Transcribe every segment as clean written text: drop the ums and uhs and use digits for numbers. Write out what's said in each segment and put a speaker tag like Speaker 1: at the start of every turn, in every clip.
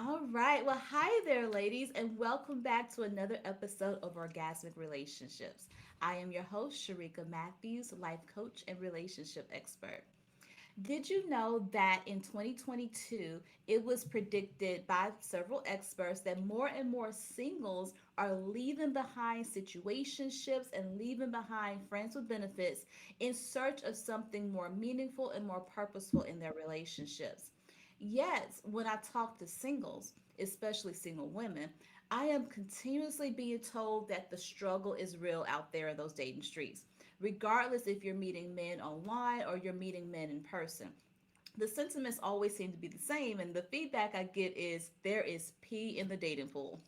Speaker 1: All right. Well, hi there, ladies, and welcome back to another episode of Orgasmic Relationships. I am your host, Sharika Matthews, life coach and relationship expert. Did you know that in 2022, it was predicted by several experts that more and more singles are leaving behind situationships and leaving behind friends with benefits in search of something more meaningful and more purposeful in their relationships? Yet, when I talk to singles, especially single women, I am continuously being told that the struggle is real out there in those dating streets, regardless if you're meeting men online or you're meeting men in person. The sentiments always seem to be the same, and the feedback I get is there is pee in the dating pool.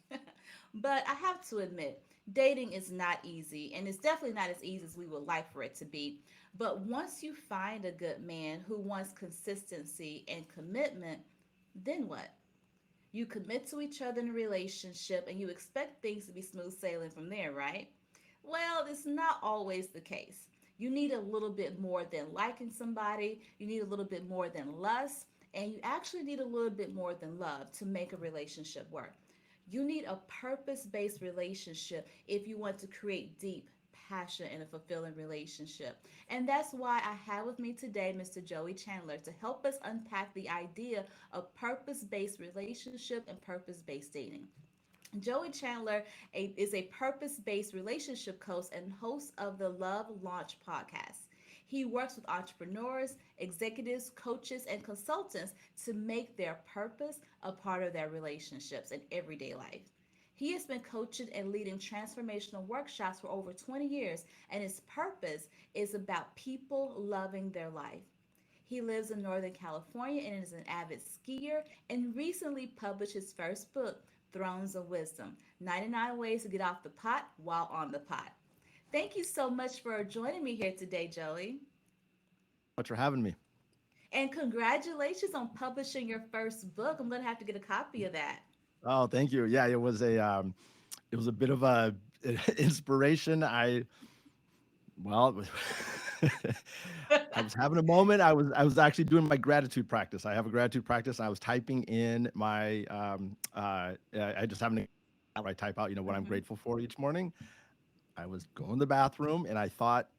Speaker 1: But I have to admit, dating is not easy, and it's definitely not as easy as we would like for it to be. But once you find a good man who wants consistency and commitment, then what? You commit to each other in a relationship and you expect things to be smooth sailing from there, right? Well, it's not always the case. You need a little bit more than liking somebody, you need a little bit more than lust, and you actually need a little bit more than love to make a relationship work. You need a purpose based relationship if you want to create deep passion in a fulfilling relationship. And that's why I have with me today Mr. Joey Chandler to help us unpack the idea of purpose based relationship and purpose based dating. Joey Chandler is a purpose based relationship coach and host of the Love Launch podcast. He works with entrepreneurs, executives, coaches, and consultants to make their purpose a part of their relationships and everyday life. He has been coaching and leading transformational workshops for over 20 years, and his purpose is about people loving their life. He lives in Northern California and is an avid skier and recently published his first book, Thrones of Wisdom 99 Ways to Get Off the Pot While on the Pot. Thank you so much for joining me here today, Joey.
Speaker 2: Much for having me.
Speaker 1: And congratulations on publishing your first book. I'm going to have to get a copy of that.
Speaker 2: Oh, thank you. Yeah, it was a bit of a inspiration. Well, I was having a moment. I was actually doing my gratitude practice. I have a gratitude practice. I was typing in my I just having where I type out, what I'm
Speaker 1: Mhm.
Speaker 2: grateful for each morning. I was going to the bathroom and I thought,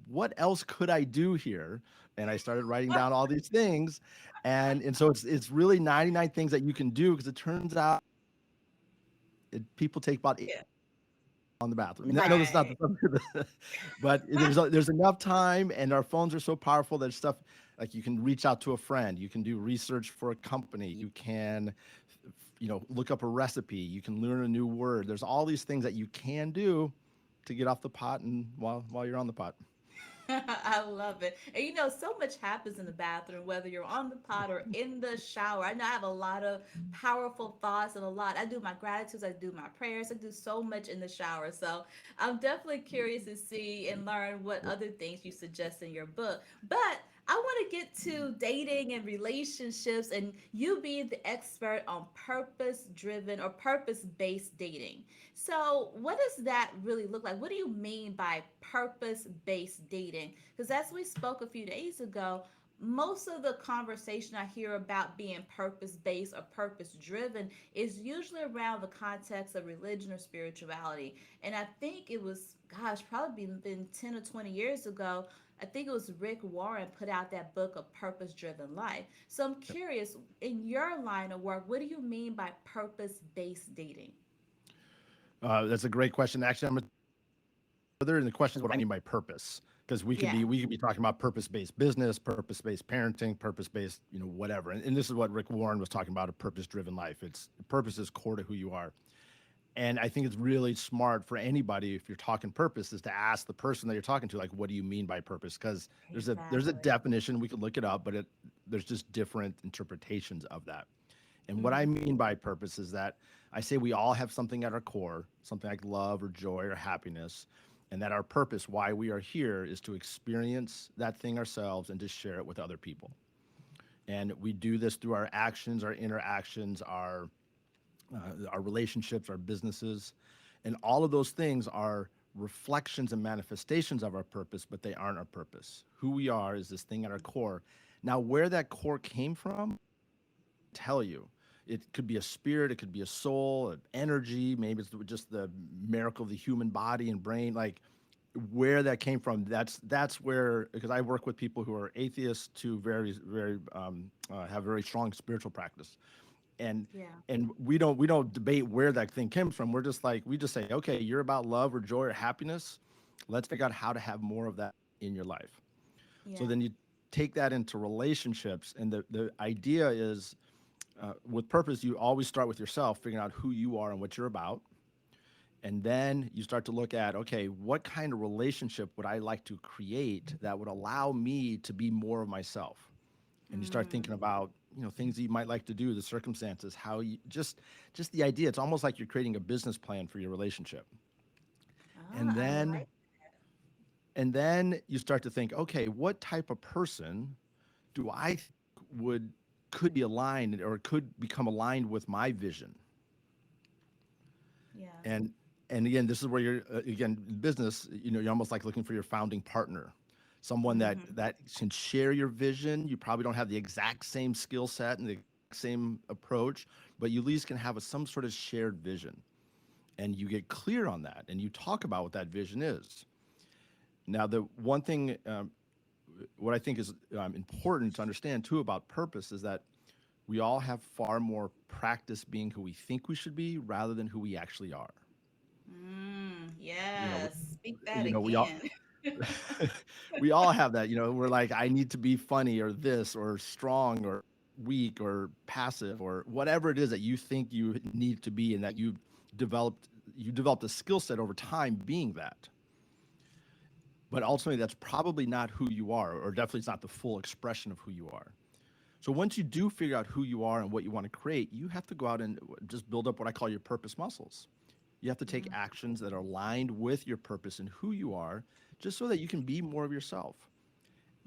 Speaker 2: what else could I do here? And I started writing down all these things. And so it's really 99 things that you can do because it turns out people take about
Speaker 1: Yeah.
Speaker 2: on the bathroom. I know that's not
Speaker 1: Right.
Speaker 2: the subject, but there's enough time, and our phones are so powerful that stuff like you can reach out to a friend, you can do research for a company, you can, look up a recipe, you can learn a new word. There's all these things that you can do to get off the pot, and while you're on the pot.
Speaker 1: I love it. And so much happens in the bathroom, whether you're on the pot or in the shower. I know I have a lot of powerful thoughts and a lot. I do my gratitudes, I do my prayers, I do so much in the shower. So I'm definitely curious to see and learn what other things you suggest in your book. But I want to get to dating and relationships and you being the expert on purpose driven or purpose based dating. So, what does that really look like? What do you mean by purpose based dating? Because as we spoke a few days ago, most of the conversation I hear about being purpose based or purpose driven is usually around the context of religion or spirituality. And I think it was, gosh, probably been 10 or 20 years ago. I think it was Rick Warren put out that book of purpose driven life. So I'm curious, in your line of work, what do you mean by purpose based dating?
Speaker 2: That's a great question. Actually, I'm further in the question is what I mean by purpose, because
Speaker 1: Yeah.
Speaker 2: we could be talking about purpose-based business, purpose-based parenting, purpose-based, whatever. And this is what Rick Warren was talking about, a purpose-driven life. It's purpose is core to who you are. And I think it's really smart for anybody, if you're talking purpose, is to ask the person that you're talking to, like, what do you mean by purpose? Because there's a
Speaker 1: Exactly.
Speaker 2: definition, we can look it up, but there's just different interpretations of that. And what I
Speaker 1: Mm-hmm.
Speaker 2: mean by purpose is that I say we all have something at our core, something like love or joy or happiness, and that our purpose, why we are here, is to experience that thing ourselves and to share it with other people. And we do this through our actions, our interactions, our relationships, our businesses, and all of those things are reflections and manifestations of our purpose, but they aren't our purpose. Who we are is this thing at our core. Now, where that core came from, tell you. It could be a spirit, it could be a soul, an energy. Maybe it's just the miracle of the human body and brain. Like where that came from. That's where, because I work with people who are atheists to very have very strong spiritual practice, and
Speaker 1: Yeah.
Speaker 2: we don't debate where that thing comes from. We're just like, we just say, okay, you're about love or joy or happiness. Let's figure out how to have more of that in your life. So
Speaker 1: Yeah.
Speaker 2: then you take that into relationships, and the idea is, with purpose, you always start with yourself, figuring out who you are and what you're about. And then you start to look at, okay, what kind of relationship would I like to create that would allow me to be more of myself? And you start thinking
Speaker 1: Mm.
Speaker 2: about, things that you might like to do, the circumstances, how you just the idea. It's almost like you're creating a business plan for your relationship.
Speaker 1: Ah,
Speaker 2: And
Speaker 1: I
Speaker 2: then
Speaker 1: like that.
Speaker 2: and then you start to think, okay, what type of person do I think would could be aligned or could become aligned with my vision?
Speaker 1: Yeah.
Speaker 2: and and again, this is where you're, again, in business, you're almost like looking for your founding partner, someone
Speaker 1: Mm-hmm.
Speaker 2: that can share your vision. You probably don't have the exact same skill set and the exact same approach, but you at least can have some sort of shared vision, and you get clear on that and you talk about what that vision is. Now, the one thing, what I think is important to understand too about purpose is that we all have far more practice being who we think we should be rather than who we actually are.
Speaker 1: Mm,
Speaker 2: you know
Speaker 1: yes. Speak that
Speaker 2: you know we all
Speaker 1: again.
Speaker 2: we all have that. We're like, I need to be funny or this or strong or weak or passive or whatever it is that you think you need to be, and that you developed a skill set over time being that. But ultimately, that's probably not who you are, or definitely it's not the full expression of who you are. So once you do figure out who you are and what you want to create, you have to go out and just build up what I call your purpose muscles. You have to take
Speaker 1: Mm,
Speaker 2: actions that are aligned with your purpose and who you are, just so that you can be more of yourself.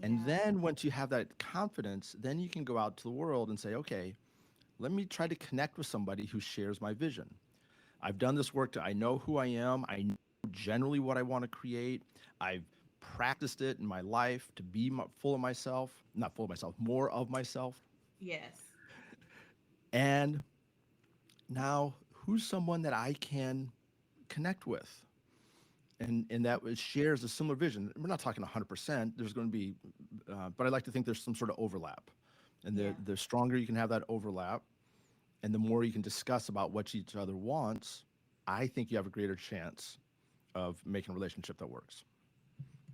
Speaker 2: And
Speaker 1: yeah.
Speaker 2: then once you have that confidence, then you can go out to the world and say, okay, let me try to connect with somebody who shares my vision. I've done this work I know who I am. I know generally what I want to create. I've practiced it in my life to be full of myself, not full of myself, more of myself.
Speaker 1: Yes.
Speaker 2: And now, who's someone that I can connect with? And that shares a similar vision. We're not talking 100%. There's going to be, but I like to think there's some sort of overlap. And
Speaker 1: Yeah.
Speaker 2: the stronger you can have that overlap, and the more you can discuss about what each other wants, I think you have a greater chance of making a relationship that works.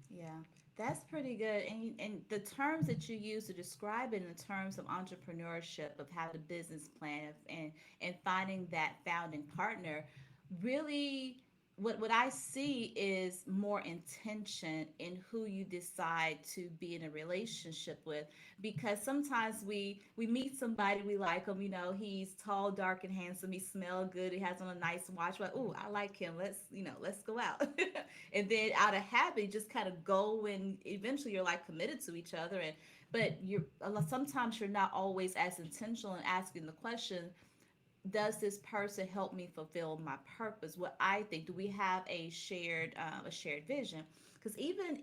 Speaker 1: Yeah, that's pretty good. And the terms that you use to describe it in terms of entrepreneurship, of having a business plan, and finding that founding partner, really, what I see is more intention in who you decide to be in a relationship with. Because sometimes we meet somebody, we like him, he's tall, dark, and handsome, he smells good, he has on a nice watch, like, oh, I like him, let's go out. And then out of habit just kind of go, and eventually you're like committed to each other. And but you're sometimes you're not always as intentional in asking the question, does this person help me fulfill my purpose? What I think, do we have a shared vision? Because even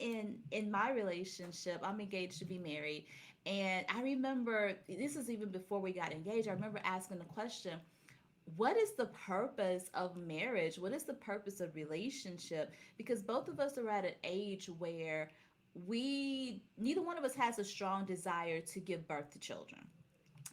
Speaker 1: in my relationship, I'm engaged to be married, and I remember, this is even before we got engaged, I remember asking the question, what is the purpose of marriage? What is the purpose of relationship? Because both of us are at an age where we neither one of us has a strong desire to give birth to children.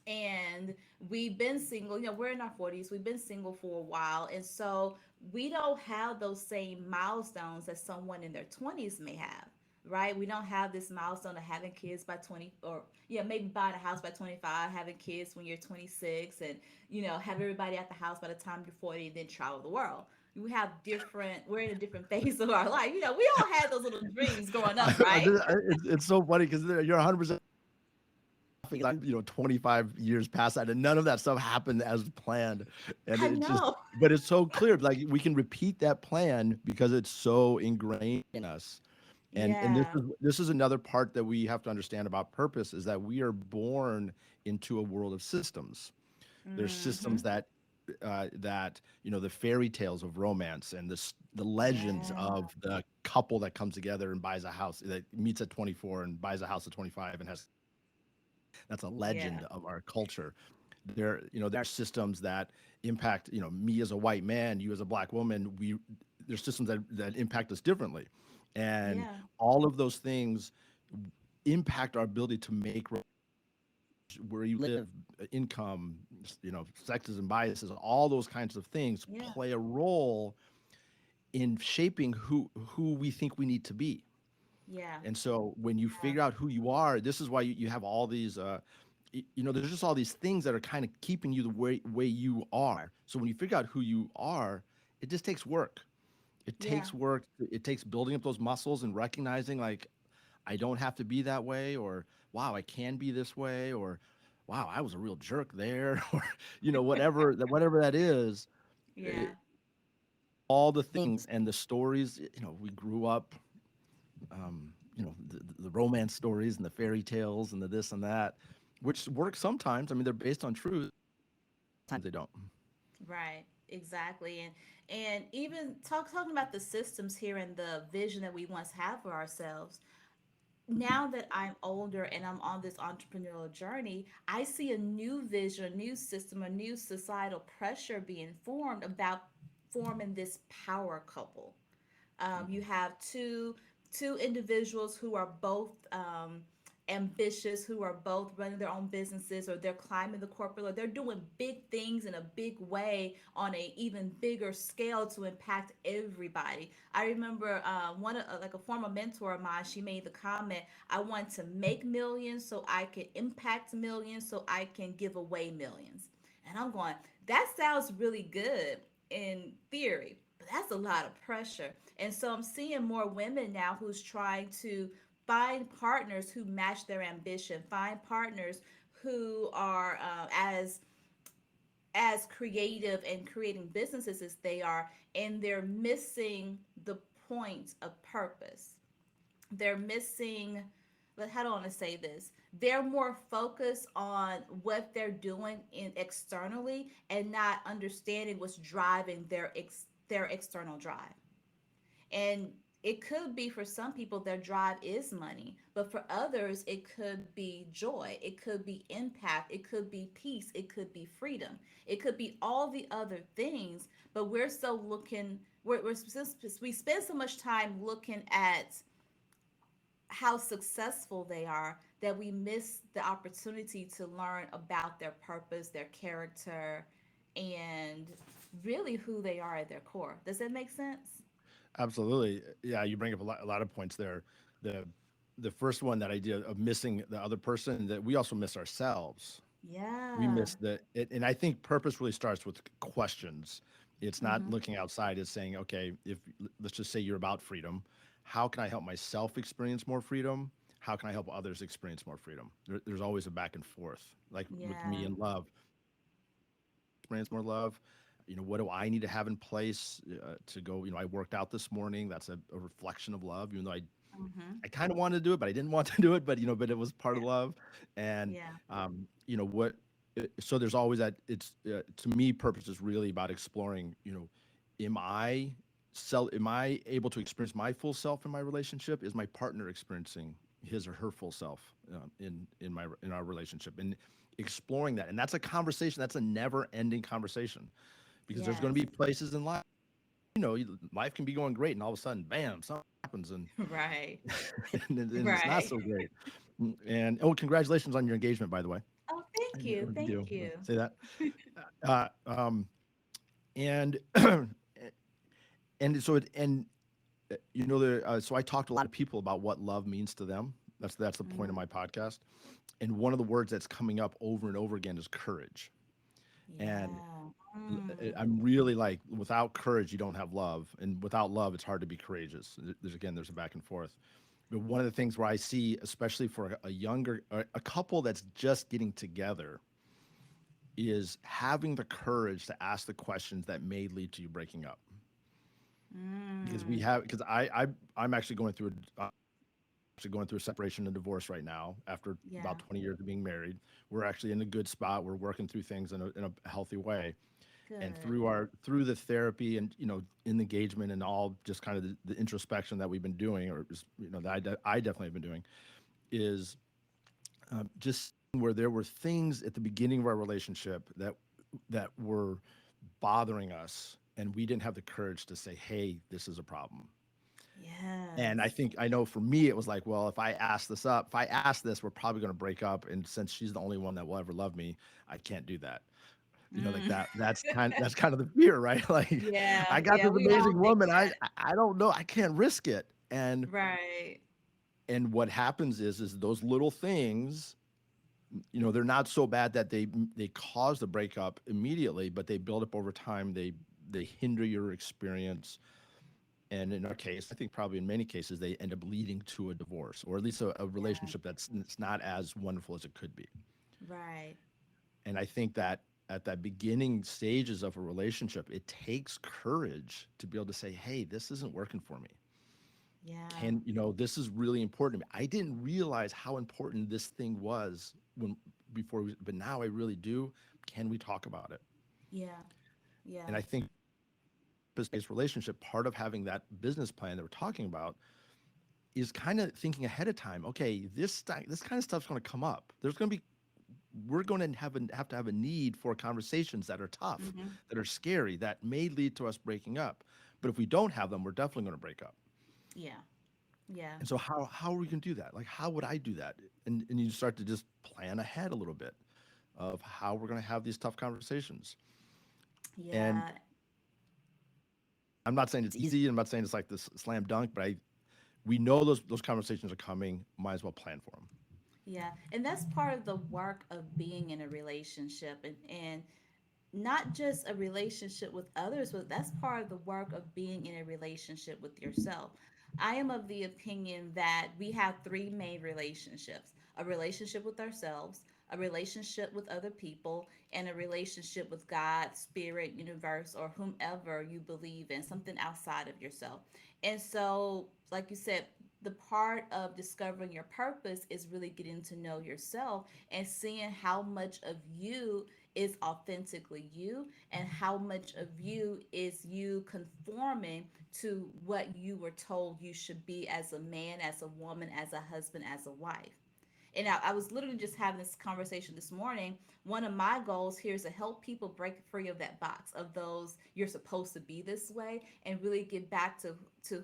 Speaker 1: And we've been single, we're in our 40s, we've been single for a while, and so we don't have those same milestones that someone in their 20s may have. Right, we don't have this milestone of having kids by 20, or yeah, maybe buying a house by 25, having kids when you're 26, and have everybody at the house by the time you're 40, and then travel the world. We're in a different phase of our life. We all had those little dreams growing up, right?
Speaker 2: It's so funny because you're 100% laughing. I'm 25 years past that, and none of that stuff happened as planned. And
Speaker 1: I
Speaker 2: it's just,
Speaker 1: know.
Speaker 2: but it's so clear. Like we can repeat that plan because it's so ingrained in us. And this
Speaker 1: Yeah.
Speaker 2: is this is another part that we have to understand about purpose, is that we are born into a world of systems. There's
Speaker 1: Mm-hmm.
Speaker 2: systems that the fairy tales of romance and the legends
Speaker 1: Yeah.
Speaker 2: of the couple that comes together and buys a house, that meets at 24 and buys a house at 25 and has. That's a
Speaker 1: Yeah.
Speaker 2: legend of our culture. There are systems that impact, me as a white man, you as a black woman. There's systems that impact us differently, and
Speaker 1: Yeah.
Speaker 2: all of those things impact our ability to make where you live, income, sexism, biases, all those kinds of things
Speaker 1: Yeah.
Speaker 2: play a role in shaping who we think we need to be.
Speaker 1: Yeah.
Speaker 2: And so when you figure out who you are, this is why you have all these, there's just all these things that are kind of keeping you the way you are. So when you figure out who you are, it just takes work. It
Speaker 1: Yeah.
Speaker 2: takes work. It takes building up those muscles and recognizing, like, I don't have to be that way, or wow, I can be this way, or wow, I was a real jerk there, or whatever that is. eh,
Speaker 1: Yeah.
Speaker 2: all the things and the stories, we grew up, the romance stories and the fairy tales and the this and that, which work sometimes. I mean, they're based on truth. Times they don't.
Speaker 1: Right. Exactly. And even talking about the systems here and the vision that we once had for ourselves. Now that I'm older and I'm on this entrepreneurial journey, I see a new vision, a new system, a new societal pressure being formed about forming this power couple. You have two individuals who are both ambitious, who are both running their own businesses, or they're climbing the corporate, or they're doing big things in a big way on a even bigger scale to impact everybody. I remember one like a former mentor of mine. She made the comment, "I want to make millions so I can impact millions, so I can give away millions." And I'm going, that sounds really good in theory, but that's a lot of pressure. And so I'm seeing more women now who's trying to find partners who match their ambition, find partners who are as creative and creating businesses as they are, and they're missing the point of purpose. They're missing, but how do I want to say this? They're more focused on what they're doing externally and not understanding what's driving their external drive. And it could be for some people their drive is money, but for others it could be joy, it could be impact, it could be peace, it could be freedom, it could be all the other things. But we're so looking, we spend so much time looking at how successful they are that we miss the opportunity to learn about their purpose, their character, and really who they are at their core. Does that make sense?
Speaker 2: Absolutely. Yeah, you bring up a lot of points there. The the first one, that idea of missing the other person, that we also miss ourselves. We
Speaker 1: Yeah.
Speaker 2: miss and I think purpose really starts with questions. It's not
Speaker 1: Mm-hmm.
Speaker 2: looking outside. It's saying, okay, if let's just say you're about freedom, how can I help myself experience more freedom? How can I help others experience more freedom? There's always a back and forth. Like with me
Speaker 1: Yeah.
Speaker 2: and love, experience more love. What do I need to have in place to go? I worked out this morning. That's a reflection of love, even though
Speaker 1: Mm-hmm.
Speaker 2: I kind of wanted to do it, but I didn't want to do it. But it was part of love, and
Speaker 1: Yeah.
Speaker 2: what. So there's always that. It's to me, purpose is really about exploring. Am I am I able to experience my full self in my relationship? Is my partner experiencing his or her full self in our relationship? And exploring that, and that's a conversation. That's a never-ending conversation, because there's going to
Speaker 1: Yes.
Speaker 2: be places in life. Life can be going great, and all of a sudden, bam, something happens, and
Speaker 1: Right.
Speaker 2: and it's not
Speaker 1: Right.
Speaker 2: so great. And oh, congratulations on your engagement, by the way.
Speaker 1: Oh, thank
Speaker 2: Yeah,
Speaker 1: you.
Speaker 2: we
Speaker 1: Thank
Speaker 2: do
Speaker 1: you.
Speaker 2: say that. Uh, um, and and so it and so I talked to a lot of people about what love means to them. That's the point of
Speaker 1: Mm,
Speaker 2: my podcast. And one of the words that's coming up over and over again is courage. And
Speaker 1: yeah. Mm,
Speaker 2: I'm really like, without courage, you don't have love, and without love, it's hard to be courageous. There's a back and forth. But one of the things where I see, especially for a younger, a couple that's just getting together, is having the courage to ask the questions that may lead to you breaking up.
Speaker 1: mm,
Speaker 2: Because I'm actually going through a separation and divorce right now after
Speaker 1: yeah.
Speaker 2: about 20 years of being married. We're actually in a good spot. We're working through things in a healthy way. And
Speaker 1: Good.
Speaker 2: through the therapy and in engagement and all, just kind of the introspection that we've been doing, or just that I definitely have been doing, is just where there were things at the beginning of our relationship that were bothering us, and we didn't have the courage to say, "Hey, this is a problem." And I
Speaker 1: Yes.
Speaker 2: think I know for me, it was like, well, if I ask this, we're probably going to break up. And since she's the only one that will ever love me, I can't do that. Like
Speaker 1: Mm.
Speaker 2: that. That's kind of the fear, right? Like,
Speaker 1: Yeah,
Speaker 2: I got
Speaker 1: yeah,
Speaker 2: this
Speaker 1: we all
Speaker 2: amazing
Speaker 1: think
Speaker 2: woman.
Speaker 1: that.
Speaker 2: I don't know. I can't risk it.
Speaker 1: Right.
Speaker 2: And what happens is those little things, they're not so bad that they cause the breakup immediately, but they build up over time. They hinder your experience. And in our case, I think probably in many cases, they end up leading to a divorce, or at least a
Speaker 1: Yeah.
Speaker 2: relationship that's not as wonderful as it could be.
Speaker 1: Right.
Speaker 2: And I think that at that beginning stages of a relationship, it takes courage to be able to say, "Hey, this isn't working for me.
Speaker 1: Yeah.
Speaker 2: This is really important to me. I didn't realize how important this thing was but now I really do. Can we talk about it?"
Speaker 1: Yeah. Yeah.
Speaker 2: And I think business-based relationship, part of having that business plan that we're talking about is kind of thinking ahead of time. Okay, this kind of stuff's going to come up. We're going to have to have a need for conversations that are tough,
Speaker 1: Hmm.
Speaker 2: that are scary, that may lead to us breaking up. But if we don't have them, we're definitely going to break up.
Speaker 1: Yeah. Yeah.
Speaker 2: And so how are we going to do that? Like, how would I do that? And you start to just plan ahead a little bit of how we're going to have these tough conversations. And
Speaker 1: Yeah.
Speaker 2: I'm not saying it's easy. I'm not saying it's like this slam dunk, but we know those conversations are coming. Might as well plan for them.
Speaker 1: Yeah. And that's part of the work of being in a relationship, and not just a relationship with others, but that's part of the work of being in a relationship with yourself. I am of the opinion that we have three main relationships: a relationship with ourselves, a relationship with other people, and a relationship with God, spirit, universe, or whomever you believe in, something outside of yourself. And so, like you said, the part of discovering your purpose is really getting to know yourself and seeing how much of you is authentically you, and how much of you is you conforming to what you were told you should be as a man, as a woman, as a husband, as a wife. And I was literally just having this conversation this morning. One of my goals here is to help people break free of that box of those "you're supposed to be this way" and really get back to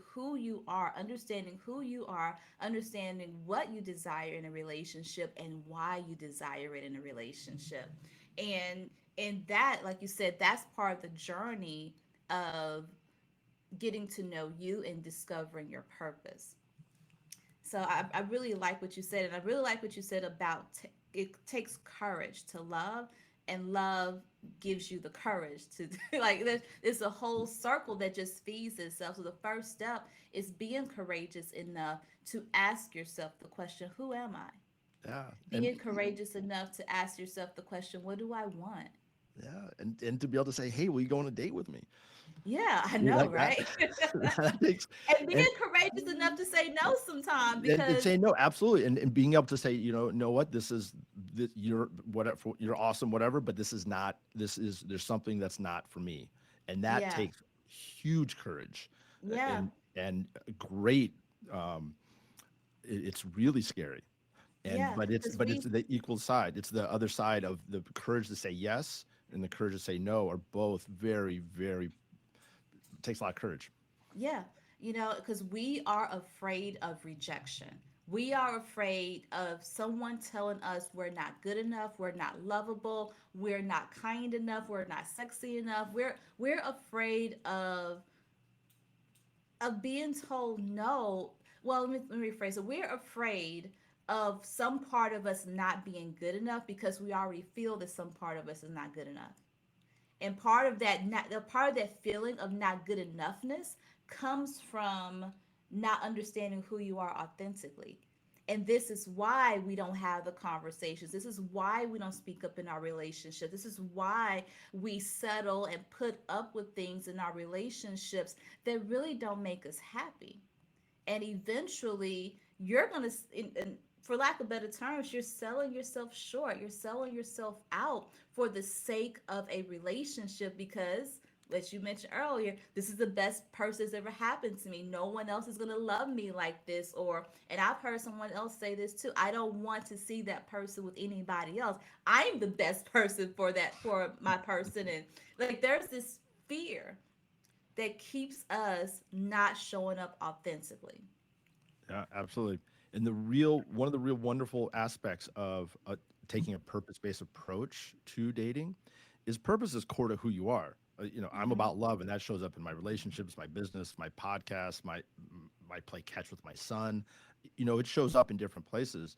Speaker 1: who you are, understanding who you are, understanding what you desire in a relationship and why you desire it in a relationship. And that, like you said, that's part of the journey of getting to know you and discovering your purpose. So I really like what you said, and I really like what you said about it takes courage to love, and love gives you the courage to like there's a whole circle that just feeds itself. So the first step is being courageous enough to ask yourself the question, who am I?
Speaker 2: Yeah. And
Speaker 1: Being courageous enough to ask yourself the question, what do I want?
Speaker 2: yeah, and to be able to say, "Hey, will you go on a date with me?"
Speaker 1: Yeah, I
Speaker 2: You
Speaker 1: know,
Speaker 2: like that?
Speaker 1: right?
Speaker 2: That takes
Speaker 1: And being
Speaker 2: and
Speaker 1: courageous enough to say no sometime,
Speaker 2: and
Speaker 1: because
Speaker 2: say no, absolutely, and being able to say, know what, you're whatever, you're awesome, whatever, but this is not. There's something that's not for me, and that
Speaker 1: yeah,
Speaker 2: takes huge courage,
Speaker 1: yeah,
Speaker 2: and great. Um, it's really scary, and
Speaker 1: yeah,
Speaker 2: but it's
Speaker 1: because
Speaker 2: but it's the equal side. It's the other side of the courage to say yes and the courage to say no are both very, very, takes a lot of courage.
Speaker 1: yeah, because we are afraid of rejection. We are afraid of someone telling us we're not good enough, we're not lovable, we're not kind enough, we're not sexy enough. We're afraid of being told no. Well, let me rephrase it. We're afraid of some part of us not being good enough because we already feel that some part of us is not good enough. And part of that, not the part of that feeling of not good enoughness, comes from not understanding who you are authentically. And this is why we don't have the conversations. This is why we don't speak up in our relationship. This is why we settle and put up with things in our relationships that really don't make us happy. And eventually, you're going to, for lack of better terms, you're selling yourself short. You're selling yourself out for the sake of a relationship because as you mentioned earlier, this is the best person that's ever happened to me. No one else is going to love me like this. Or, and I've heard someone else say this too, I don't want to see that person with anybody else. I'm the best person for that, for my person. And like, there's this fear that keeps us not showing up authentically.
Speaker 2: Yeah, absolutely. And the real one of the real wonderful aspects of taking a purpose-based approach to dating is purpose is core to who you are. I'm
Speaker 1: Mm-hmm.
Speaker 2: about love, and that shows up in my relationships, my business, my podcast, my play catch with my son. It shows up in different places.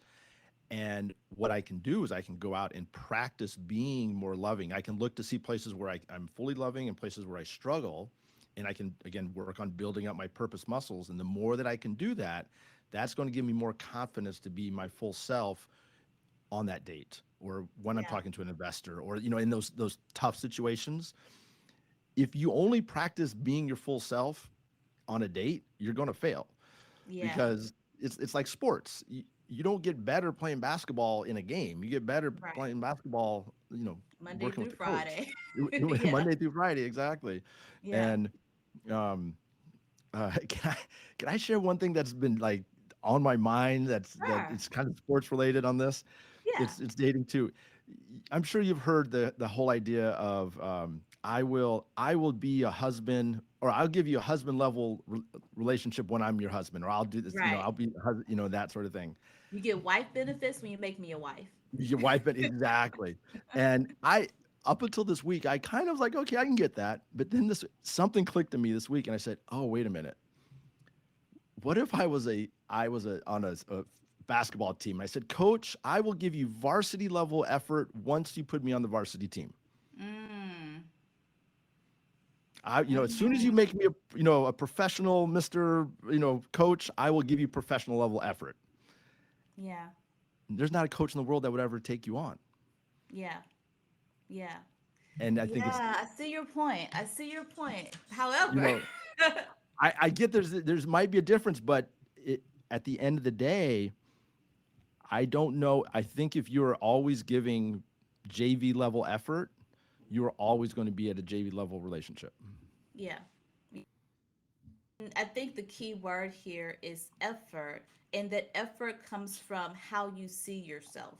Speaker 2: And what I can do is I can go out and practice being more loving. I can look to see places where I'm fully loving and places where I struggle. And I can, again, work on building up my purpose muscles. And the more that I can do that, that's going to give me more confidence to be my full self on that date or when I'm
Speaker 1: Yeah.
Speaker 2: talking to an investor or, in those tough situations. If you only practice being your full self on a date, you're going to fail
Speaker 1: Yeah.
Speaker 2: because it's like sports. You don't get better playing basketball in a game. You get better
Speaker 1: Right.
Speaker 2: playing basketball,
Speaker 1: Monday
Speaker 2: working with
Speaker 1: through
Speaker 2: the coach.
Speaker 1: Friday. Yeah.
Speaker 2: Monday through Friday, exactly.
Speaker 1: Yeah.
Speaker 2: And um, can I share one thing that's been like on my mind that
Speaker 1: Sure.
Speaker 2: it's kind of sports related on this?
Speaker 1: Yeah.
Speaker 2: It's dating too. I'm sure you've heard the whole idea of I will be a husband or I'll give you a husband level relationship when I'm your husband or I'll do this,
Speaker 1: Right.
Speaker 2: I'll be a that sort of thing.
Speaker 1: You get wife benefits when you make me a wife.
Speaker 2: Your wife, but exactly. And I up until this week, I kind of was like, okay, I can get that. But then this something clicked to me this week, and I said, oh, wait a minute. What if I was on a basketball team? I said, Coach, I will give you varsity level effort once you put me on the varsity team.
Speaker 1: Mm.
Speaker 2: As soon as you
Speaker 1: Mm.
Speaker 2: make me a professional, Mister, coach, I will give you professional level effort.
Speaker 1: Yeah.
Speaker 2: There's not a coach in the world that would ever take you on,
Speaker 1: Yeah. Yeah.
Speaker 2: and I think it's
Speaker 1: Yeah. I see your point. I see your point.
Speaker 2: you
Speaker 1: However,
Speaker 2: know I get there's might be a difference, but at the end of the day, I don't know. I think if you're always giving JV level effort, you're always going to be at a JV level relationship.
Speaker 1: yeah. And I think the key word here is effort, and that effort comes from how you see yourself.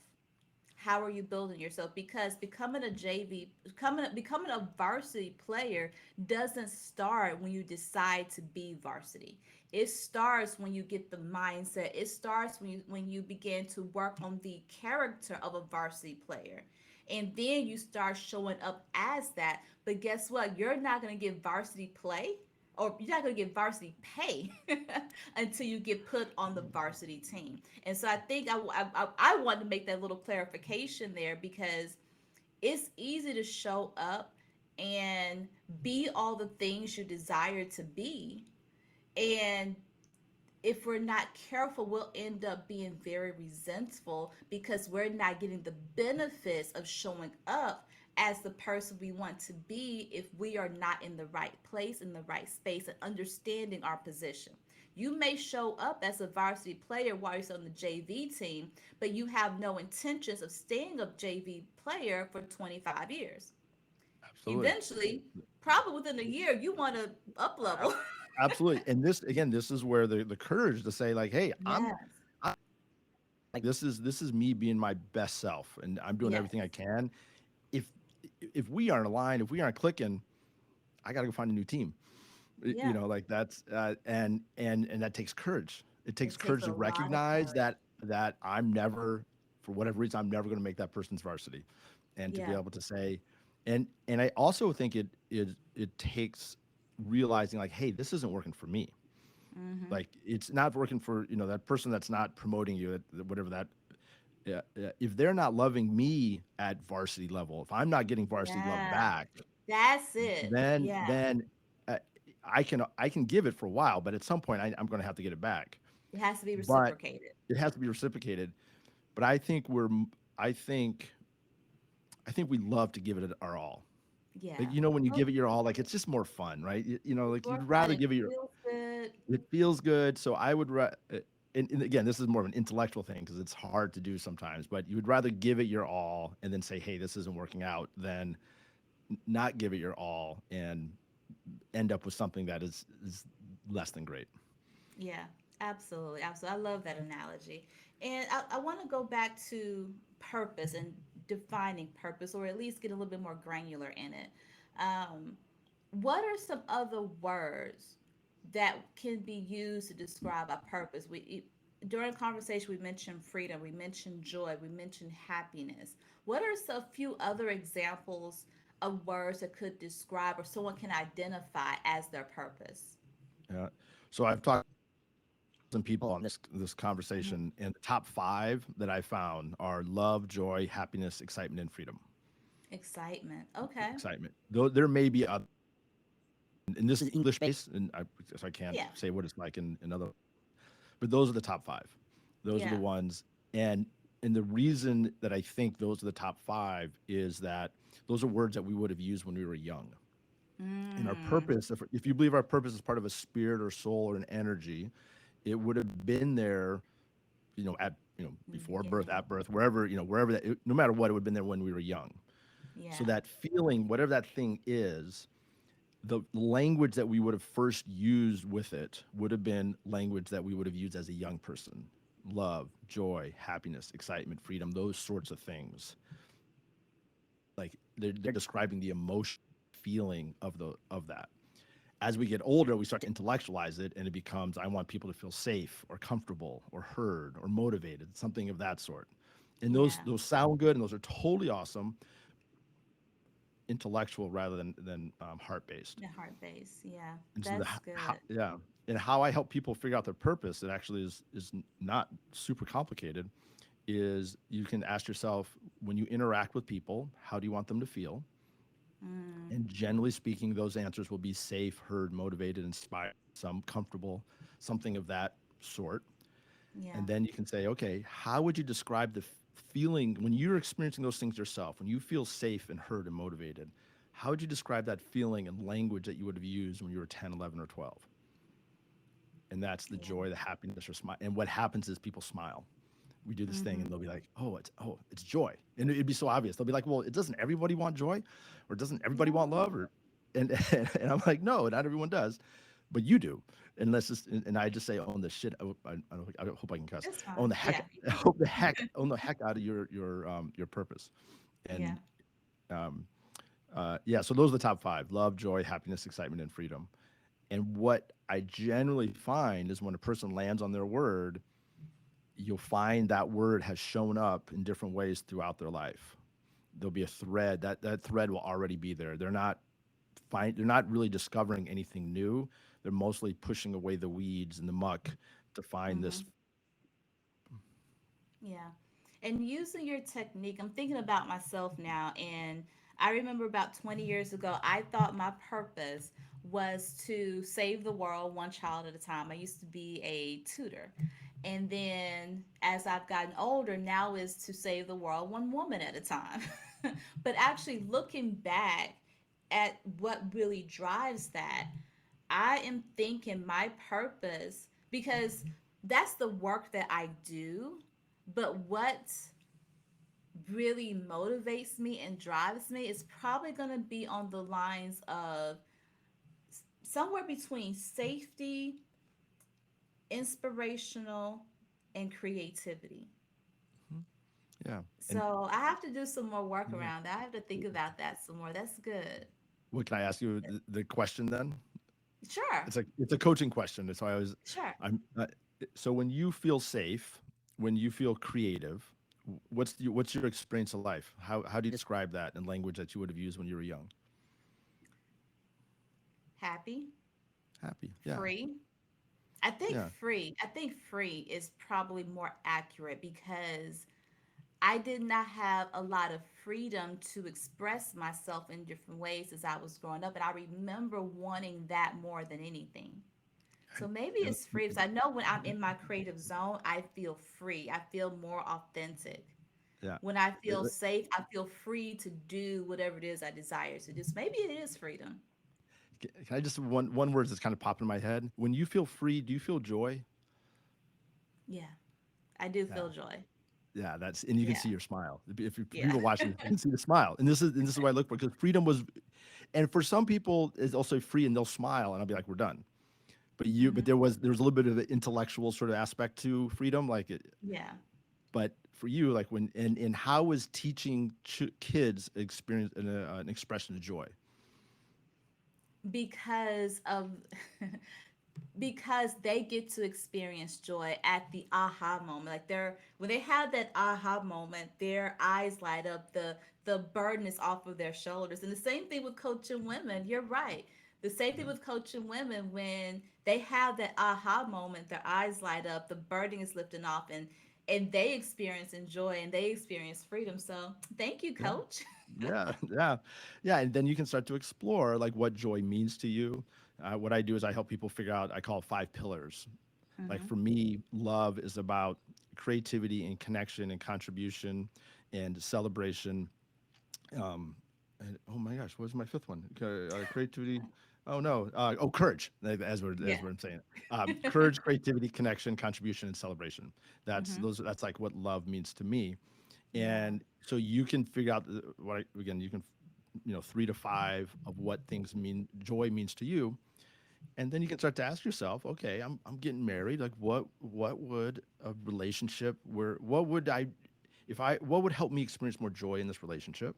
Speaker 1: How are you building yourself? Because becoming a JV, becoming a varsity player doesn't start when you decide to be varsity. It starts when you get the mindset. It starts when you begin to work on the character of a varsity player. And then you start showing up as that. But guess what? You're not going to get varsity play, or you're not going to get varsity pay until you get put on the varsity team. And so I think I want to make that little clarification there, because it's easy to show up and be all the things you desire to be. And if we're not careful, we'll end up being very resentful because we're not getting the benefits of showing up as the person we want to be if we are not in the right place, in the right space, and understanding our position. You may show up as a varsity player while you're on the JV team, but you have no intentions of staying a JV player for 25 years.
Speaker 2: Absolutely.
Speaker 1: Eventually, probably within a year, you want to up level.
Speaker 2: Absolutely. And this again, this is where the courage to say like, hey,
Speaker 1: Yes.
Speaker 2: I like this is me being my best self and I'm doing
Speaker 1: Yes.
Speaker 2: everything I can. If if we aren't aligned, if we aren't clicking, I got to go find a new team.
Speaker 1: Yeah.
Speaker 2: Like that's and that takes courage. It takes
Speaker 1: It takes
Speaker 2: courage
Speaker 1: a
Speaker 2: to
Speaker 1: lot of
Speaker 2: recognize
Speaker 1: courage.
Speaker 2: that I'm never, for whatever reason, I'm never going to make that person's varsity, and to be
Speaker 1: Yeah.
Speaker 2: able to say, and I also think it takes realizing like, hey, this isn't working for me.
Speaker 1: Mm-hmm.
Speaker 2: Like it's not working for that person that's not promoting you at whatever that. Yeah, yeah, if they're not loving me at varsity level, if I'm not getting varsity love
Speaker 1: Yeah.
Speaker 2: back,
Speaker 1: That's it.
Speaker 2: then
Speaker 1: Yeah.
Speaker 2: then uh, I can give it for a while, but at some point I'm going to have to get it back.
Speaker 1: It has to be
Speaker 2: But
Speaker 1: reciprocated.
Speaker 2: it has to be reciprocated. But I think I think we love to give it our all.
Speaker 1: Yeah.
Speaker 2: Like when you
Speaker 1: Oh,
Speaker 2: give it your all, like it's just more fun, right?
Speaker 1: it's
Speaker 2: Like
Speaker 1: more
Speaker 2: you'd
Speaker 1: fun.
Speaker 2: rather
Speaker 1: It
Speaker 2: give it your.
Speaker 1: feels good.
Speaker 2: It feels good, so I would. And again, this is more of an intellectual thing because it's hard to do sometimes. But you would rather give it your all and then say, "Hey, this isn't working out," than not give it your all and end up with something that is less than great.
Speaker 1: Yeah, absolutely. Absolutely. I love that analogy. And I want to go back to purpose and defining purpose, or at least get a little bit more granular in it. Um, what are some other words that can be used to describe our purpose? During the conversation, we mentioned freedom, we mentioned joy, we mentioned happiness. What are a few other examples of words that could describe or someone can identify as their purpose?
Speaker 2: Yeah. So I've talked some people on this
Speaker 1: Mhm.
Speaker 2: conversation, and the top five that I found are love, joy, happiness, excitement, and freedom.
Speaker 1: Excitement. Okay.
Speaker 2: Excitement. Though there may be other, and this is English based, and so I can't
Speaker 1: Yeah.
Speaker 2: say what it's like in other, but those are the top five. Those are the
Speaker 1: Yeah.
Speaker 2: ones, and the reason that I think those are the top five is that those are words that we would have used when we were young. And our
Speaker 1: Mm.
Speaker 2: purpose, if you believe our purpose is part of a spirit or soul or an energy, it would have been there, at
Speaker 1: In the
Speaker 2: before birth,
Speaker 1: beginning.
Speaker 2: at birth, wherever, wherever that, no matter what, it would have been there when we were young. So
Speaker 1: Yeah.
Speaker 2: that feeling, whatever that thing is, the language that we would have first used with it would have been language that we would have used as a young person: love, joy, happiness, excitement, freedom, those sorts of things. Like they're describing the emotion, feeling of that. As we get older, we start to intellectualize it, and it becomes, I want people to feel safe or comfortable or heard or motivated, something of that sort. And those
Speaker 1: Yeah.
Speaker 2: those sound good, and those are totally awesome, intellectual rather than heart based.
Speaker 1: The heart base. Yeah.
Speaker 2: And so
Speaker 1: That's good.
Speaker 2: yeah, and how I help people figure out their purpose, it actually is not super complicated. Is you can ask yourself, when you interact with people, how do you want them to feel?
Speaker 1: Mm.
Speaker 2: And generally speaking, those answers will be safe, heard, motivated, inspired, some comfortable, something of that sort.
Speaker 1: Yeah.
Speaker 2: And then you can say, okay, how would you describe the feeling when you're experiencing those things yourself, when you feel safe and heard and motivated? How would you describe that feeling and language that you would have used when you were 10, 11, or 12? And that's the
Speaker 1: Yeah.
Speaker 2: joy, the happiness, or smile. And what happens is people smile. We do this thing,
Speaker 1: Mm-hmm.
Speaker 2: and they'll be like, it's joy, and it'd be so obvious. They'll be like, well, it doesn't everybody want joy, or doesn't everybody want love,
Speaker 1: No.
Speaker 2: or and I'm like, no, not everyone does, but you do. And let's just and I just say, own the shit. I hope I can cuss.
Speaker 1: It's
Speaker 2: Own
Speaker 1: fine.
Speaker 2: the heck,
Speaker 1: Yeah.
Speaker 2: own the heck out of your purpose,
Speaker 1: Yeah.
Speaker 2: and yeah. So those are the top five: love, joy, happiness, excitement, and freedom. And what I generally find is when a person lands on their word, you'll find that word has shown up in different ways throughout their life. There'll be a thread that thread will already be there. They're not really discovering anything new. They're mostly pushing away the weeds and the muck to find
Speaker 1: Mm-hmm.
Speaker 2: this.
Speaker 1: Yeah. And using your technique, I'm thinking about myself now. And I remember about 20 years ago, I thought my purpose was to save the world one child at a time. I used to be a tutor. And then as I've gotten older, now is to save the world one woman at a time. But actually looking back at what really drives that, I am thinking my purpose, because that's the work that I do, but what really motivates me and drives me is probably going to be on the lines of somewhere between safety, inspirational, and creativity.
Speaker 2: Yeah. And
Speaker 1: So I have to do some more work
Speaker 2: yeah.
Speaker 1: around that. I have to think about that some more. That's good.
Speaker 2: What can I ask you the question then?
Speaker 1: Sure.
Speaker 2: It's a coaching question. So
Speaker 1: Sure.
Speaker 2: I'm so when you feel safe, when you feel creative, what's your experience of life? How do you describe that in language that you would have used when you were young?
Speaker 1: Happy,
Speaker 2: Happy. Yeah.
Speaker 1: free. I think
Speaker 2: Yeah.
Speaker 1: free. I think free is probably more accurate because I did not have a lot of freedom to express myself in different ways as I was growing up. And I remember wanting that more than anything. So maybe
Speaker 2: And,
Speaker 1: it's free because I know when I'm in my creative zone, I feel free. I feel more authentic.
Speaker 2: yeah.
Speaker 1: When I feel
Speaker 2: Uh,
Speaker 1: safe, I feel free to do whatever it is I desire to do. So maybe it is freedom.
Speaker 2: Can I just one word that's kind of popped in my head? When you feel free, do you feel joy?
Speaker 1: Yeah, I do
Speaker 2: Yeah.
Speaker 1: feel joy.
Speaker 2: Yeah, that's and you can
Speaker 1: Yeah.
Speaker 2: see your smile. If you
Speaker 1: Yeah.
Speaker 2: people watching, you can see the smile, and this is what I look for because freedom was, and for some people, is also free, and they'll smile, and I'll be like, we're done. But
Speaker 1: Hmm.
Speaker 2: there was a little bit of an intellectual sort of aspect to freedom, like it,
Speaker 1: Yeah.
Speaker 2: but for you, like when and how is teaching kids experience an expression of joy?
Speaker 1: Because of because they get to experience joy at the aha moment. Like they're when they have that aha moment, their eyes light up, the burden is off of their shoulders. And the same thing with coaching women. You're right. The same thing with coaching women when they have that aha moment, their eyes light up, the burden is lifting off, and they experience joy and they experience freedom. So thank you,
Speaker 2: Yeah.
Speaker 1: coach.
Speaker 2: Yeah, yeah, yeah, and then you can start to explore like what joy means to you. What I do is I help people figure out. I call it 5 pillars. Like
Speaker 1: Hmm.
Speaker 2: for me, love is about creativity and connection and contribution and celebration. And oh my gosh, what was my fifth one? Creativity. Oh no. Courage. As
Speaker 1: Yeah.
Speaker 2: what I'm saying. Courage, creativity, connection, contribution, and celebration.
Speaker 1: Hmm.
Speaker 2: That's like what love means to me.
Speaker 1: Yeah.
Speaker 2: And so you can figure out again, you can, 3 to 5 of what things mean, joy means to you. And then you can start to ask yourself, okay, I'm getting married. Like what would a relationship where, what would I, if I, what would help me experience more joy in this relationship?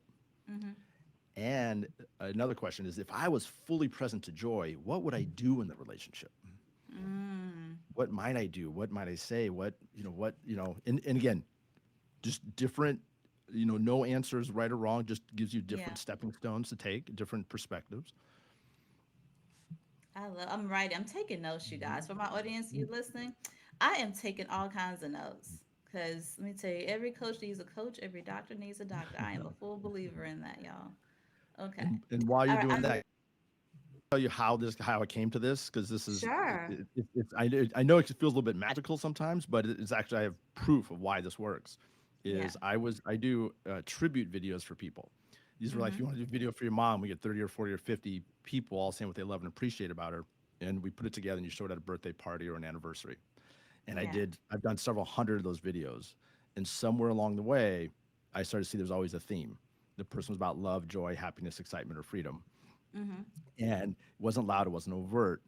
Speaker 1: Hmm.
Speaker 2: And another question is, if I was fully present to joy, what would I do in the relationship?
Speaker 1: Mm.
Speaker 2: What might I do? What might I say? And again, just different, no answers right or wrong, just gives you
Speaker 1: Yeah.
Speaker 2: different stepping stones to take, different perspectives.
Speaker 1: I'm writing. I'm taking notes, you guys. For my audience, you
Speaker 2: Mm.
Speaker 1: listening, I am taking all kinds of notes. Because let me tell you, every coach needs a coach, every doctor needs a doctor. I am a full believer in that, y'all. Okay.
Speaker 2: And while
Speaker 1: All
Speaker 2: you're
Speaker 1: right.
Speaker 2: doing that, tell you how I came to this because this is
Speaker 1: Sure.
Speaker 2: I know it feels a little bit magical sometimes, but it's actually I have proof of why this works.
Speaker 1: Yeah.
Speaker 2: I do tribute videos for people. These were like, if
Speaker 1: Mm-hmm.
Speaker 2: you want to do a video for your mom, we get 30 or 40 or 50 people all saying what they love and appreciate about her, and we put it together and you show it at a birthday party or an anniversary. And
Speaker 1: Yeah.
Speaker 2: I've done several hundred of those videos, and somewhere along the way, I started to see there's always a theme. The person was about love, joy, happiness, excitement, or freedom,
Speaker 1: Mm-hmm.
Speaker 2: and it wasn't loud, it wasn't overt,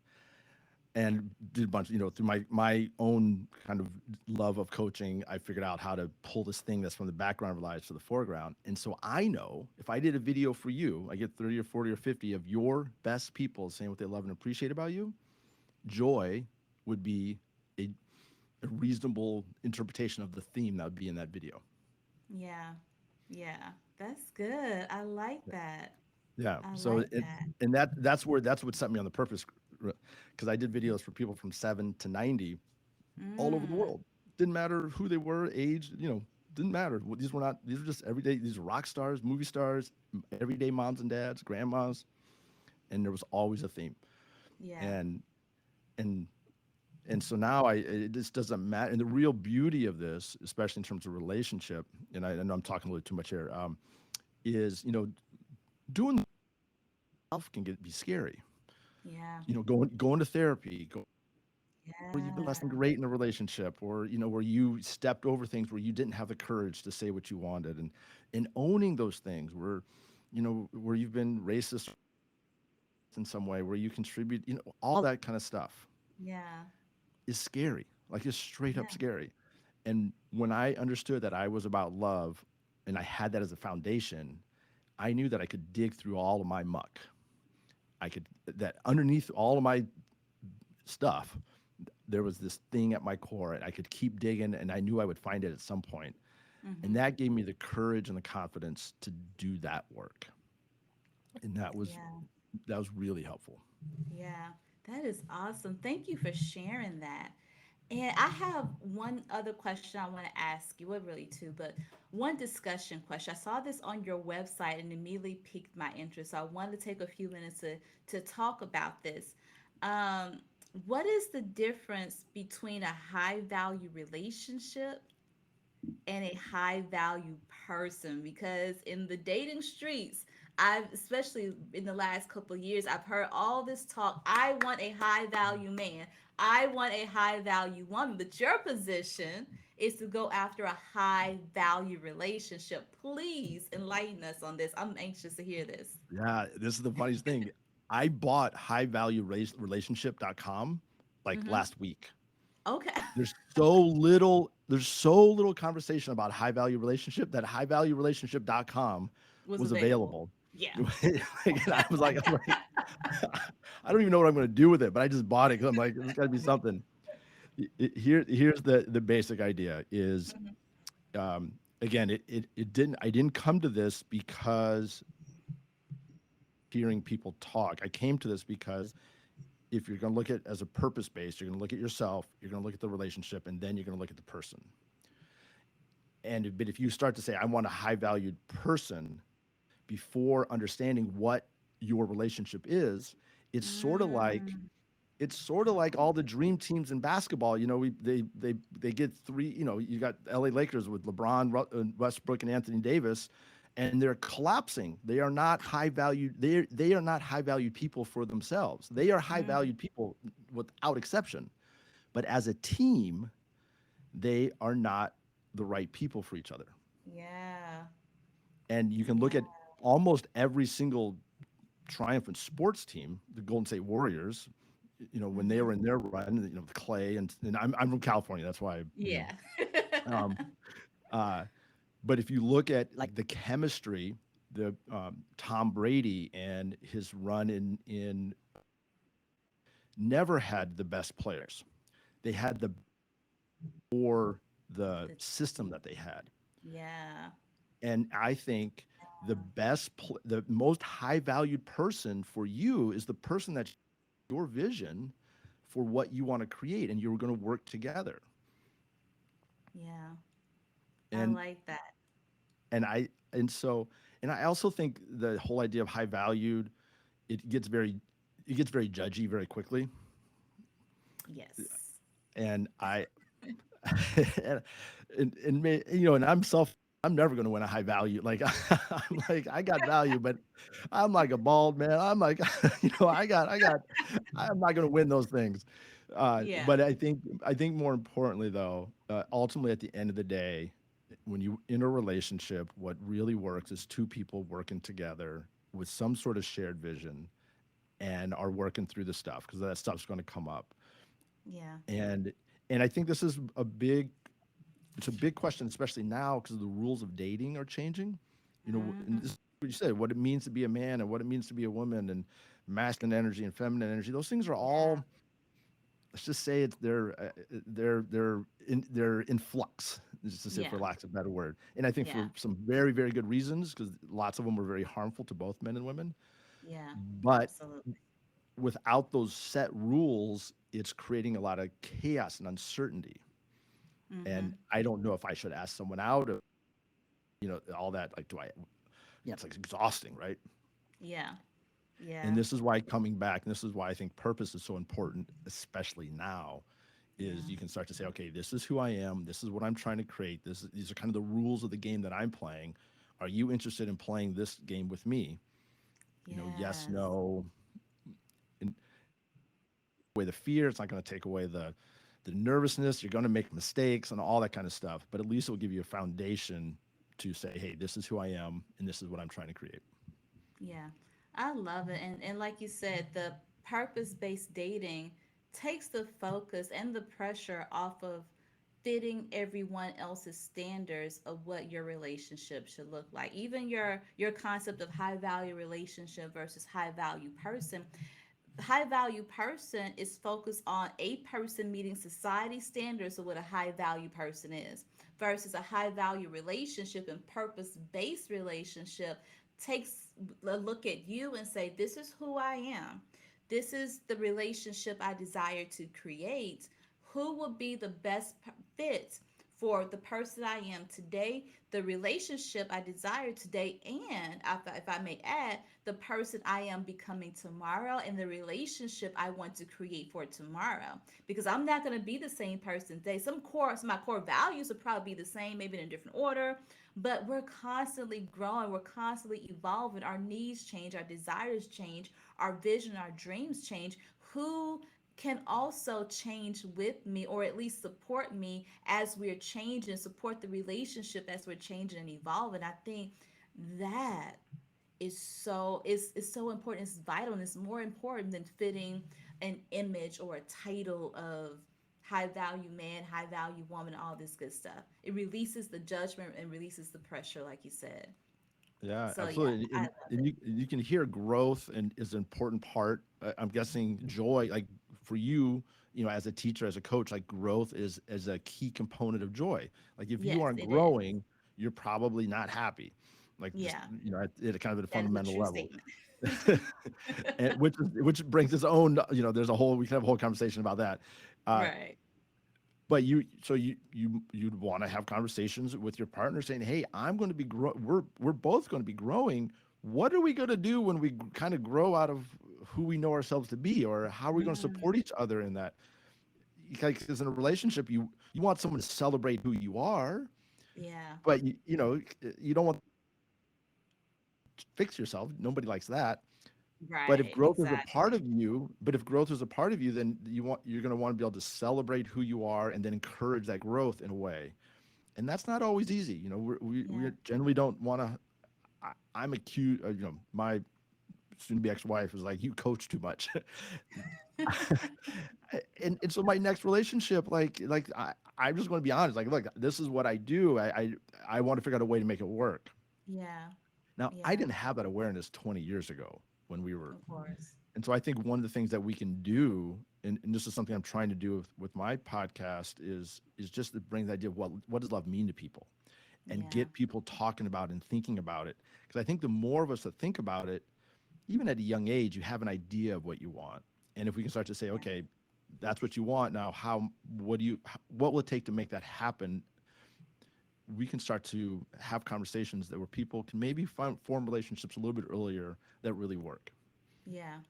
Speaker 2: and did a bunch, through my own kind of love of coaching, I figured out how to pull this thing that's from the background of our lives to the foreground. And so I know if I did a video for you, I get 30 or 40 or 50 of your best people saying what they love and appreciate about you, joy would be a, a reasonable interpretation of the theme that would be in that video.
Speaker 1: Yeah. Yeah. That's good. I like that.
Speaker 2: Yeah.
Speaker 1: I
Speaker 2: So
Speaker 1: like that.
Speaker 2: that's what set me on the purpose, because I did videos for people from 7 to 90 all over the
Speaker 1: Mm.
Speaker 2: world. Didn't matter who they were, age, didn't matter. These were just everyday, these were rock stars, movie stars, everyday moms and dads, grandmas, and there was always a theme.
Speaker 1: Yeah.
Speaker 2: And and and so now it just doesn't matter. And the real beauty of this, especially in terms of relationship, and I know I'm talking a little too much here, is doing stuff can be scary.
Speaker 1: Yeah.
Speaker 2: Going to therapy, where you've been less than
Speaker 1: Yeah.
Speaker 2: great in a relationship, or where you stepped over things where you didn't have the courage to say what you wanted, and owning those things where you've been racist in some way, where you contribute, all that kind of stuff
Speaker 1: Yeah.
Speaker 2: is scary. Like, it's straight up
Speaker 1: Yeah.
Speaker 2: scary. And when I understood that I was about love and I had that as a foundation, I knew that I could dig through all of my muck. I could, that underneath all of my stuff, there was this thing at my core, and I could keep digging, and I knew I would find it at some point. And
Speaker 1: Mm-hmm.
Speaker 2: that gave me the courage and the confidence to do that work. And
Speaker 1: Yeah.
Speaker 2: that was really helpful.
Speaker 1: Yeah. That is awesome. Thank you for sharing that. And I have one other question I want to ask you. Well, really two, but one discussion question. I saw this on your website and immediately piqued my interest. So I wanted to take a few minutes to talk about this. Um, what is the difference between a high value relationship and a high value person? Because in the dating streets, I've, especially in the last couple of years, I've heard all this talk. I want a high value man. I want a high value woman. But your position is to go after a high value relationship. Please enlighten us on this. I'm anxious to hear this.
Speaker 2: Yeah, this is the funniest thing. I bought highvaluerelationship.com like
Speaker 1: Mm-hmm.
Speaker 2: last week.
Speaker 1: Okay.
Speaker 2: There's so little conversation about high value relationship that highvaluerelationship.com
Speaker 1: Was
Speaker 2: was
Speaker 1: available.
Speaker 2: available.
Speaker 1: Yeah.
Speaker 2: And I'm like, I don't even know what I'm going to do with it, but I just bought it because I'm like, there's got to be something. Here's the basic idea is,
Speaker 1: Mm-hmm.
Speaker 2: again, it didn't I didn't come to this because hearing people talk. I came to this because if you're going to look at it as a purpose based, you're going to look at yourself, you're going to look at the relationship, and then you're going to look at the person. But if you start to say, I want a high valued person before understanding what your relationship is, it's sort of like
Speaker 1: Mm,
Speaker 2: it's sort of like all the dream teams in basketball. You know, they get three. You know, you got L.A. Lakers with LeBron, Westbrook, and Anthony Davis, and they're collapsing. They are not high valued. They are not high valued people for themselves. They are high
Speaker 1: mm,
Speaker 2: valued people without exception. But as a team, they are not the right people for each other.
Speaker 1: yeah.
Speaker 2: And you can
Speaker 1: Yeah.
Speaker 2: look at almost every single triumphant sports team, the Golden State Warriors, you know, when they
Speaker 1: Mm-hmm.
Speaker 2: were in their run, you know, Clay and I'm from California, that's why, you
Speaker 1: Yeah.
Speaker 2: know, uh, but if you look at like the chemistry, the Tom Brady and his run in never had the best players. They had the or the
Speaker 1: The
Speaker 2: system
Speaker 1: team.
Speaker 2: that they had.
Speaker 1: Yeah.
Speaker 2: And I think the most high valued person for you is the person that's your vision for what you want to create, and you're going to work together.
Speaker 1: Yeah. I
Speaker 2: And
Speaker 1: like that.
Speaker 2: and I and so and I also think the whole idea of high valued, it gets very it gets very judgy very quickly.
Speaker 1: Yes.
Speaker 2: And I you know, and I'm never going to win a high value. Like I'm like I got value, but I'm like a bald man. I'm like, you know, I'm not going to win those things.
Speaker 1: Yeah.
Speaker 2: But I think more importantly though, ultimately at the end of the day, when you in a relationship, what really works is two people working together with some sort of shared vision and are working through the stuff because that stuff's going to come up.
Speaker 1: Yeah.
Speaker 2: And and I think this is it's a big question, especially now because the rules of dating are changing. You know, and
Speaker 1: Mm-hmm.
Speaker 2: this is what you said, what it means to be a man and what it means to be a woman and masculine energy and feminine energy. Those things are
Speaker 1: Yeah.
Speaker 2: all, let's just say it's they're in flux, just to say
Speaker 1: Yeah.
Speaker 2: for lack of a better word. And I think
Speaker 1: Yeah.
Speaker 2: for some very, very good reasons, because lots of them were very harmful to both men and women.
Speaker 1: Yeah.
Speaker 2: But
Speaker 1: Absolutely.
Speaker 2: without those set rules, it's creating a lot of chaos and uncertainty.
Speaker 1: Mm-hmm.
Speaker 2: And I don't know if I should ask someone out of, you know, all that. Like, do I? Yeah, it's like exhausting, right?
Speaker 1: Yeah.
Speaker 2: And
Speaker 1: Yeah.
Speaker 2: this is why coming back, and this is why I think purpose is so important, especially now, is
Speaker 1: Yeah.
Speaker 2: you can start to say, okay, this is who I am. This is what I'm trying to create. These are kind of the rules of the game that I'm playing. Are you interested in playing this game with me? You know, yes,
Speaker 1: Yes.
Speaker 2: no. And away the fear. It's not going to take away the nervousness. You're going to make mistakes and all that kind of stuff. But at least it will give you a foundation to say, hey, this is who I am, and this is what I'm trying to create.
Speaker 1: Yeah, I love it. And like you said, the purpose-based dating takes the focus and the pressure off of fitting everyone else's standards of what your relationship should look like. Even your concept of high value relationship versus high value person, high value person is focused on a person meeting society standards of what a high value person is versus a high value relationship and purpose based relationship takes a look at you and say, this is who I am, this is the relationship I desire to create, who will be the best fit for the person I am today, the relationship I desire today, and if I may add, the person I am becoming tomorrow and the relationship I want to create for tomorrow. Because I'm not going to be the same person today. Some of my core values will probably be the same, maybe in a different order, but we're constantly growing, we're constantly evolving. Our needs change, our desires change, our vision, our dreams change. Who can also change with me, or at least support me as we're changing, support the relationship as we're changing and evolving. I think that is so important. It's vital, and it's more important than fitting an image or a title of high value man, high value woman, all this good stuff. It releases the judgment and releases the pressure, like you said.
Speaker 2: Yeah,
Speaker 1: So yeah,
Speaker 2: absolutely.
Speaker 1: I love
Speaker 2: And you can hear growth and is an important part. I'm guessing joy, like for you, as a teacher, as a coach, like growth is a key component of joy. Like if you
Speaker 1: Yes,
Speaker 2: aren't
Speaker 1: it is.
Speaker 2: growing, you're probably not happy. Like just
Speaker 1: Yeah,
Speaker 2: at kind of a
Speaker 1: that is a
Speaker 2: fundamental
Speaker 1: true
Speaker 2: level.
Speaker 1: statement.
Speaker 2: And which brings its own, there's a whole we can have a whole conversation about that. Uh,
Speaker 1: Right.
Speaker 2: but you'd want to have conversations with your partner saying, "Hey, I'm going to be we're both going to be growing. What are we going to do when we kind of grow out of who we know ourselves to be, or how are we going to
Speaker 1: Mm,
Speaker 2: support each other in that?" Because in a relationship, you want someone to celebrate who you are,
Speaker 1: yeah.
Speaker 2: but you don't want to fix yourself. Nobody likes that. But if
Speaker 1: Right.
Speaker 2: growth is a part
Speaker 1: Exactly.
Speaker 2: of you, then you're going to want to be able to celebrate who you are and then encourage that growth in a way. And that's not always easy. We
Speaker 1: Yeah.
Speaker 2: generally don't want to. I'm accused. My soon-to-be ex-wife was like, "You coach too much," and so my next relationship, I'm just going to be honest. Like, look, this is what I do. I want to figure out a way to make it work.
Speaker 1: Yeah.
Speaker 2: Now, I
Speaker 1: Yeah.
Speaker 2: didn't have that awareness 20 years ago when we were.
Speaker 1: Of course.
Speaker 2: And so I think one of the things that we can do, and this is something I'm trying to do with my podcast, is just to bring the idea of what does love mean to people, and
Speaker 1: Yeah.
Speaker 2: get people talking about and thinking about it. Because I think the more of us that think about it, even at a young age, you have an idea of what you want. And if we can start to say,
Speaker 1: Right.
Speaker 2: okay, that's what you want now, what will it take to make that happen? We can start to have conversations that where people can maybe form relationships a little bit earlier that really work.
Speaker 1: Yeah.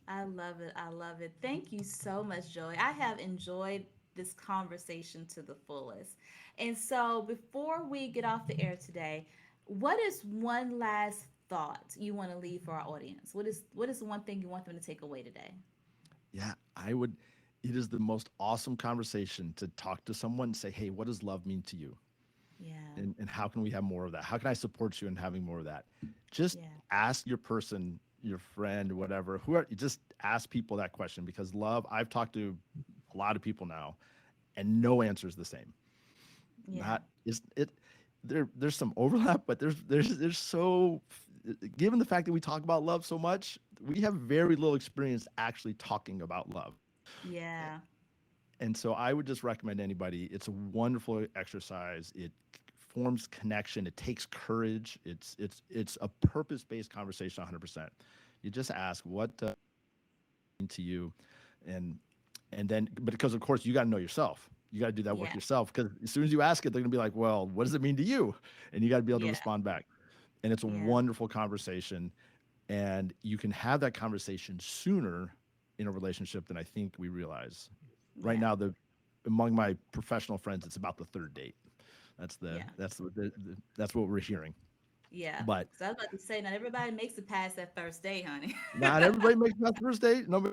Speaker 1: I love it. I love it. Thank you so much, Joey. I have enjoyed this conversation to the fullest. And so, before we get off the air today, what is one last thought you want to leave for our audience? What is the one thing you want them to take away today?
Speaker 2: Yeah, I would. It is the most awesome conversation to talk to someone and say, "Hey, what does love mean to you?
Speaker 1: Yeah.
Speaker 2: And how can we have more of that? How can I support you in having more of that?" Just
Speaker 1: Yeah.
Speaker 2: ask your person, your friend, whatever, just ask people that question because love. I've talked to a lot of people now, and no answer is the same.
Speaker 1: Yeah.
Speaker 2: Not is it. There's some overlap, but there's so given the fact that we talk about love so much, we have very little experience actually talking about love.
Speaker 1: Yeah.
Speaker 2: And so I would just recommend anybody. It's a wonderful exercise. It forms connection. It takes courage. It's a purpose based conversation. 100%. You just ask what to you, and then but because of course you got to know yourself. You got to do that work
Speaker 1: Yeah.
Speaker 2: yourself because as soon as you ask it, they're gonna be like, "Well, what does it mean to you?" And you got to be able to
Speaker 1: Yeah.
Speaker 2: respond back. And it's a
Speaker 1: Yeah.
Speaker 2: wonderful conversation, and you can have that conversation sooner in a relationship than I think we realize. Right
Speaker 1: Yeah.
Speaker 2: now, the among my professional friends, it's about the third date.
Speaker 1: Yeah.
Speaker 2: That's what we're hearing.
Speaker 1: Yeah.
Speaker 2: But
Speaker 1: So I was about to say, not everybody makes it past that first day, honey.
Speaker 2: not everybody makes that first date. No,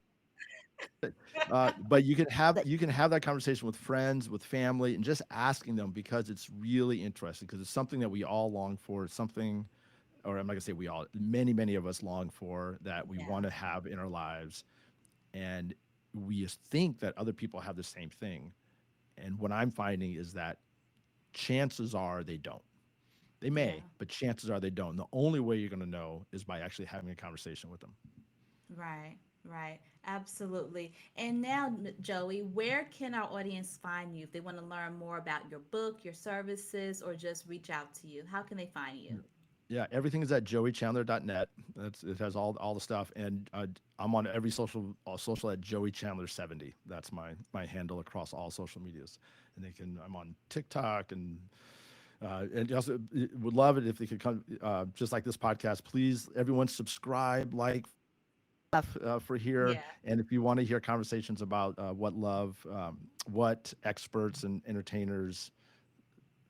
Speaker 2: but you can have that conversation with friends, with family, and just asking them because it's really interesting because it's something that we all long for. It's something, or I'm not gonna say we all, many of us long for that we
Speaker 1: Yeah.
Speaker 2: want to have in our lives, and we just think that other people have the same thing. And what I'm finding is that chances are they don't. They
Speaker 1: Yeah.
Speaker 2: may, but chances are they don't. The only way you're going to know is by actually having a conversation with them.
Speaker 1: Right. Right. Absolutely. And now, Joey, where can our audience find you if they want to learn more about your book, your services, or just reach out to you? How can they find you?
Speaker 2: Yeah, everything is at joeychandler.net. It has all the stuff, and I'm on every social at joeychandler70. That's my handle across all social medias, and I'm on TikTok and also would love it if they could come just like this podcast. Please, everyone, subscribe, like, for here.
Speaker 1: Yeah.
Speaker 2: And if you want to hear conversations about what experts and entertainers,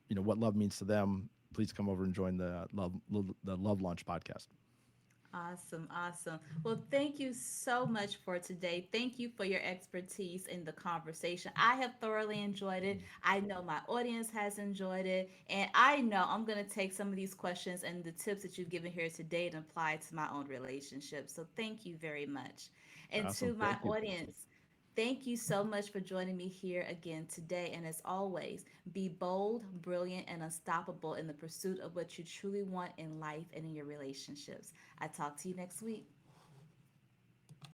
Speaker 2: what love means to them, please come over and join the Love Launch podcast.
Speaker 1: Awesome, awesome. Well, thank you so much for today. Thank you for your expertise in the conversation. I have thoroughly enjoyed it. I know my audience has enjoyed it. And I know I'm going to take some of these questions and the tips that you've given here today and apply to my own relationship. So thank you very much. And
Speaker 2: Awesome.
Speaker 1: to my
Speaker 2: Thank you.
Speaker 1: audience, thank you so much for joining me here again today. And as always, be bold, brilliant, and unstoppable in the pursuit of what you truly want in life and in your relationships. I talk to you next week.